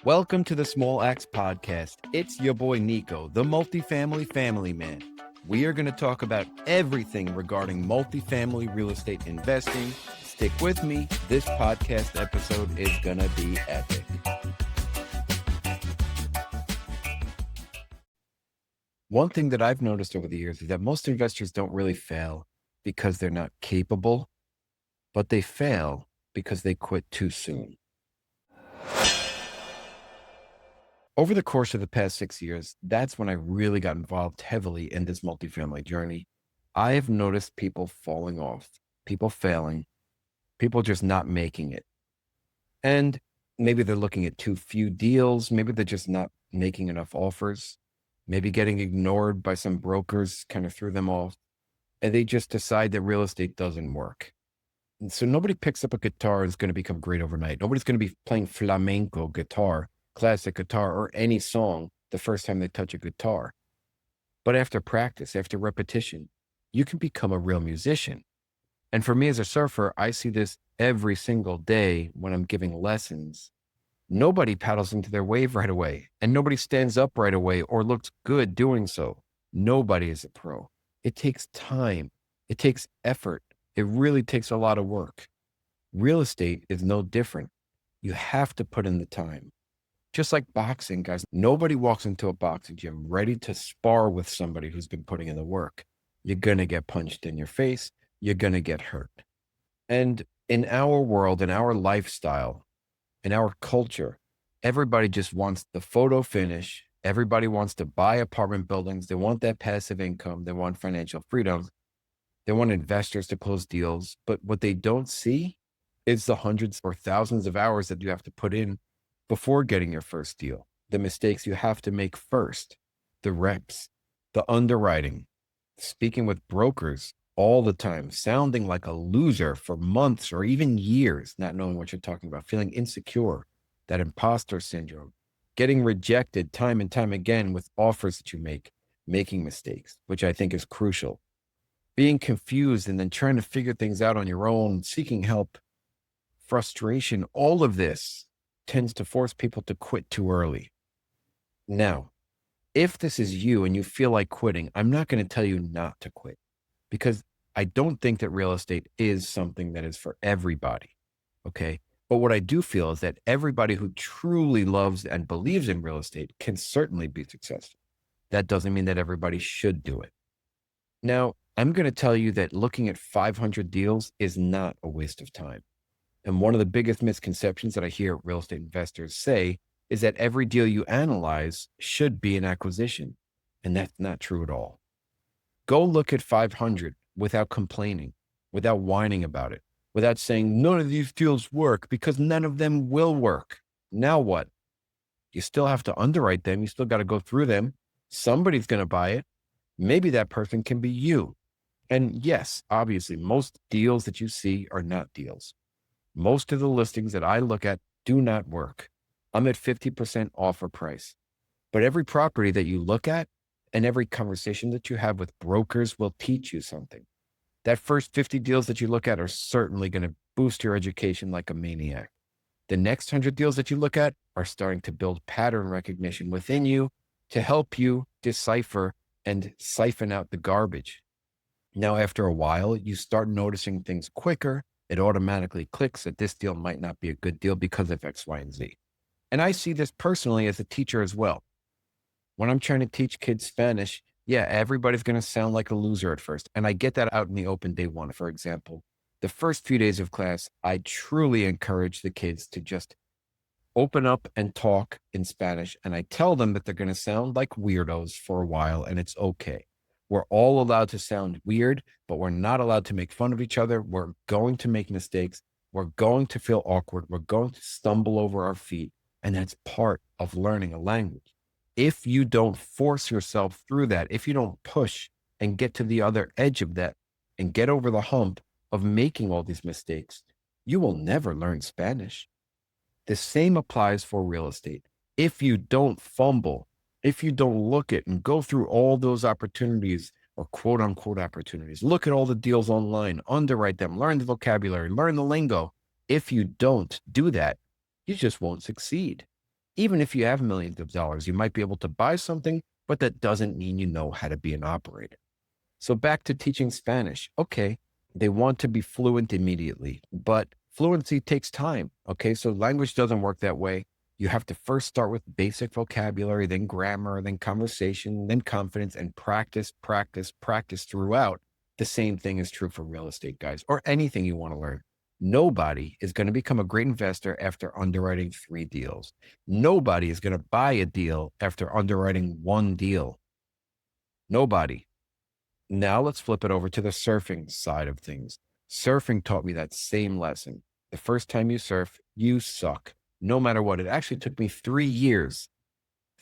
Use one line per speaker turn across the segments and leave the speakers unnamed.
Welcome to the Small Axe Podcast. It's your boy Nico, the multifamily family man. We are going to talk about everything regarding multifamily real estate investing. Stick with me. This podcast episode is going to be epic. One thing that I've noticed over the years is that most investors don't really fail because they're not capable, but they fail because they quit too soon. Over the course of the past 6 years, that's when I really got involved heavily in this multifamily journey. I have noticed people falling off, people failing, people just not making it. And maybe they're looking at too few deals. Maybe they're just not making enough offers. Maybe getting ignored by some brokers kind of threw them off. And they just decide that real estate doesn't work. And so nobody picks up a guitar and is going to become great overnight. Nobody's going to be playing flamenco guitar, classic guitar, or any song the first time they touch a guitar. But after practice, after repetition, you can become a real musician. And for me as a surfer, I see this every single day when I'm giving lessons. Nobody paddles into their wave right away, and nobody stands up right away or looks good doing so. Nobody is a pro. It takes time. It takes effort. It really takes a lot of work. Real estate is no different. You have to put in the time. Just like boxing, guys, nobody walks into a boxing gym ready to spar with somebody who's been putting in the work. You're going to get punched in your face. You're going to get hurt. And in our world, in our lifestyle, in our culture, everybody just wants the photo finish. Everybody wants to buy apartment buildings. They want that passive income. They want financial freedom. They want investors to close deals. But what they don't see is the hundreds or thousands of hours that you have to put in before getting your first deal, the mistakes you have to make first, the reps, the underwriting, speaking with brokers all the time, sounding like a loser for months or even years, not knowing what you're talking about, feeling insecure, that imposter syndrome, getting rejected time and time again with offers that you make, making mistakes, which I think is crucial, being confused and then trying to figure things out on your own, seeking help, frustration, all of this tends to force people to quit too early. Now, if this is you and you feel like quitting, I'm not going to tell you not to quit because I don't think that real estate is something that is for everybody. Okay. But what I do feel is that everybody who truly loves and believes in real estate can certainly be successful. That doesn't mean that everybody should do it. Now, I'm going to tell you that looking at 500 deals is not a waste of time. And one of the biggest misconceptions that I hear real estate investors say is that every deal you analyze should be an acquisition. And that's not true at all. Go look at 500 without complaining, without whining about it, without saying none of these deals work because none of them will work. Now what? You still have to underwrite them. You still got to go through them. Somebody's going to buy it. Maybe that person can be you. And yes, obviously, most deals that you see are not deals. Most of the listings that I look at do not work. I'm at 50% offer price. But every property that you look at and every conversation that you have with brokers will teach you something. That first 50 deals that you look at are certainly going to boost your education like a maniac. The next 100 deals that you look at are starting to build pattern recognition within you to help you decipher and siphon out the garbage. Now, after a while, you start noticing things quicker. It automatically clicks that this deal might not be a good deal because of X, Y, and Z. And I see this personally as a teacher as well. When I'm trying to teach kids Spanish, yeah, everybody's going to sound like a loser at first. And I get that out in the open day one. For example, the first few days of class, I truly encourage the kids to just open up and talk in Spanish. And I tell them that they're going to sound like weirdos for a while, and it's okay. We're all allowed to sound weird, but we're not allowed to make fun of each other. We're going to make mistakes. We're going to feel awkward. We're going to stumble over our feet. And that's part of learning a language. If you don't force yourself through that, if you don't push and get to the other edge of that and get over the hump of making all these mistakes, you will never learn Spanish. The same applies for real estate. If you don't fumble, if you don't look at and go through all those opportunities or quote unquote opportunities, look at all the deals online, underwrite them, learn the vocabulary, learn the lingo. If you don't do that, you just won't succeed. Even if you have millions of dollars, you might be able to buy something, but that doesn't mean you know how to be an operator. So back to teaching Spanish. Okay, they want to be fluent immediately, but fluency takes time. Okay, so language doesn't work that way. You have to first start with basic vocabulary, then grammar, then conversation, then confidence, and practice, practice, practice throughout. The same thing is true for real estate, guys, or anything you want to learn. Nobody is going to become a great investor after underwriting 3 deals. Nobody is going to buy a deal after underwriting 1 deal. Nobody. Now let's flip it over to the surfing side of things. Surfing taught me that same lesson. The first time you surf, you suck. No matter what. It actually took me 3 years,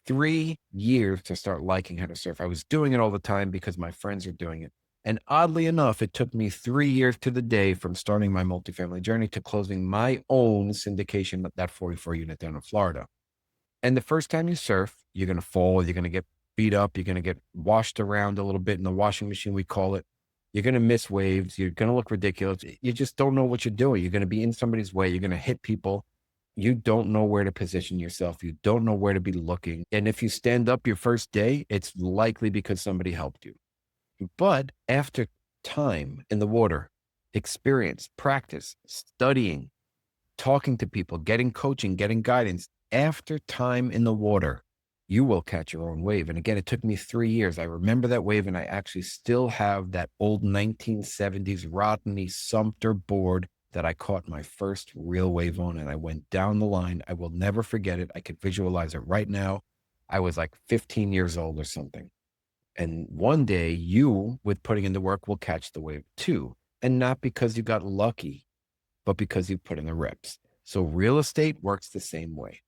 3 years to start liking how to surf. I was doing it all the time because my friends are doing it. And oddly enough, it took me 3 years to the day from starting my multifamily journey to closing my own syndication, that 44 unit down in Florida. And the first time you surf, you're going to fall, you're going to get beat up, you're going to get washed around a little bit in the washing machine, we call it. You're going to miss waves, you're going to look ridiculous. You just don't know what you're doing. You're going to be in somebody's way, you're going to hit people. You don't know where to position yourself. You don't know where to be looking. And if you stand up your first day, it's likely because somebody helped you. But after time in the water, experience, practice, studying, talking to people, getting coaching, getting guidance, after time in the water, you will catch your own wave. And again, it took me 3 years. I remember that wave, and I actually still have that old 1970s Rodney Sumter board that I caught my first real wave on. And I went down the line. I will never forget it. I could visualize it right now. I was like 15 years old or something. And one day you, with putting in the work, will catch the wave too. And not because you got lucky, but because you put in the reps. So real estate works the same way.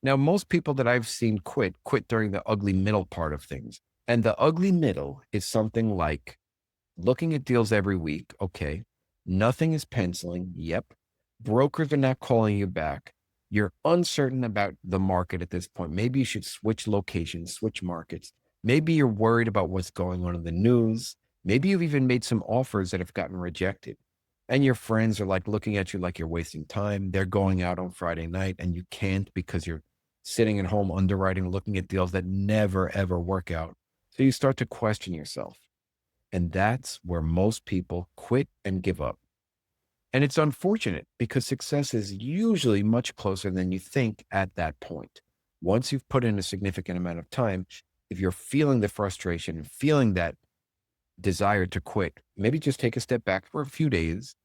Now, most people that I've seen quit during the ugly middle part of things. And the ugly middle is something like looking at deals every week. Okay. Nothing is penciling. Yep. Brokers are not calling you back. You're uncertain about the market at this point. Maybe you should switch locations, switch markets. Maybe you're worried about what's going on in the news. Maybe you've even made some offers that have gotten rejected. And your friends are like looking at you like you're wasting time. They're going out on Friday night and you can't because you're sitting at home underwriting, looking at deals that never, ever work out. So you start to question yourself. And that's where most people quit and give up. And it's unfortunate because success is usually much closer than you think at that point. Once you've put in a significant amount of time, if you're feeling the frustration and feeling that desire to quit, maybe just take a step back for a few days,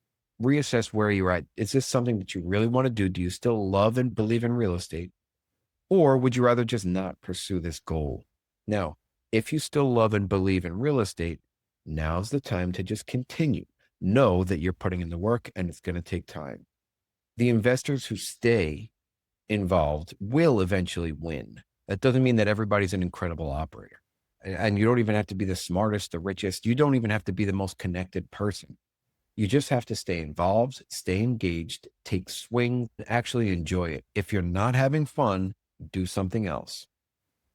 reassess where you're at. Is this something that you really want to do? Do you still love and believe in real estate? Or would you rather just not pursue this goal? Now, if you still love and believe in real estate, now's the time to just continue. Know that you're putting in the work and it's going to take time. The investors who stay involved will eventually win. That doesn't mean that everybody's an incredible operator. And you don't even have to be the smartest, the richest. You don't even have to be the most connected person. You just have to stay involved, stay engaged, take swings, and actually enjoy it. If you're not having fun, do something else.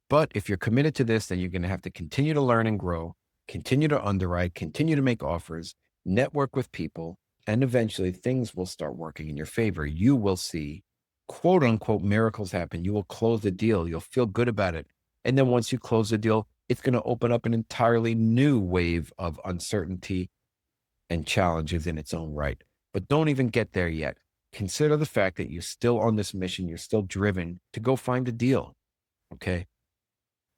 But if you're committed to this, then you're going to have to continue to learn and grow, continue to underwrite, continue to make offers, network with people, and eventually things will start working in your favor. You will see quote unquote miracles happen. You will close the deal. You'll feel good about it. And then once you close the deal, it's going to open up an entirely new wave of uncertainty and challenges in its own right. But don't even get there yet. Consider the fact that you're still on this mission. You're still driven to go find a deal. Okay.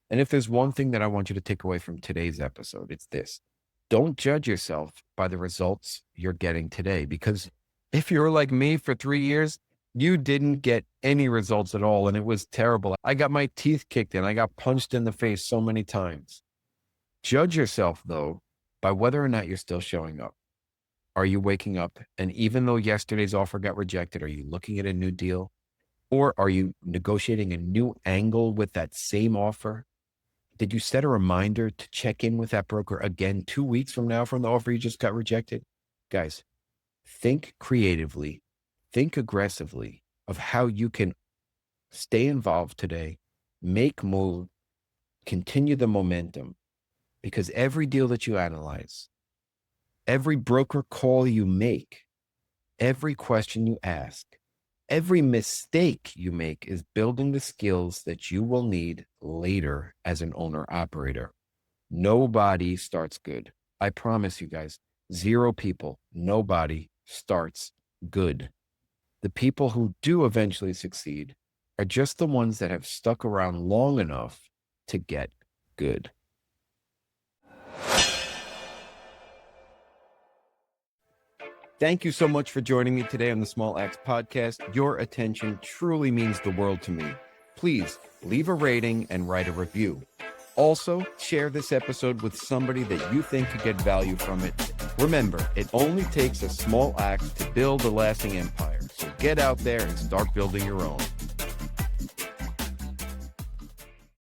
And if there's one thing that I want you to take away from today's episode, it's this. Don't judge yourself by the results you're getting today, because if you were like me for 3 years, you didn't get any results at all. And it was terrible. I got my teeth kicked in. I got punched in the face so many times. Judge yourself, though, by whether or not you're still showing up. Are you waking up? And even though yesterday's offer got rejected, are you looking at a new deal? Or are you negotiating a new angle with that same offer? Did you set a reminder to check in with that broker again 2 weeks from now from the offer you just got rejected? Guys, think creatively, think aggressively of how you can stay involved today, make move, continue the momentum, because every deal that you analyze, every broker call you make, every question you ask, Every mistake you make is building the skills that you will need later as an owner operator. Nobody starts good. I promise you guys, 0 people, nobody starts good. The people who do eventually succeed are just the ones that have stuck around long enough to get good. Thank you so much for joining me today on the Small Acts Podcast. Your attention truly means the world to me. Please leave a rating and write a review. Also, share this episode with somebody that you think could get value from it. Remember, it only takes a small act to build a lasting empire. So get out there and start building your own.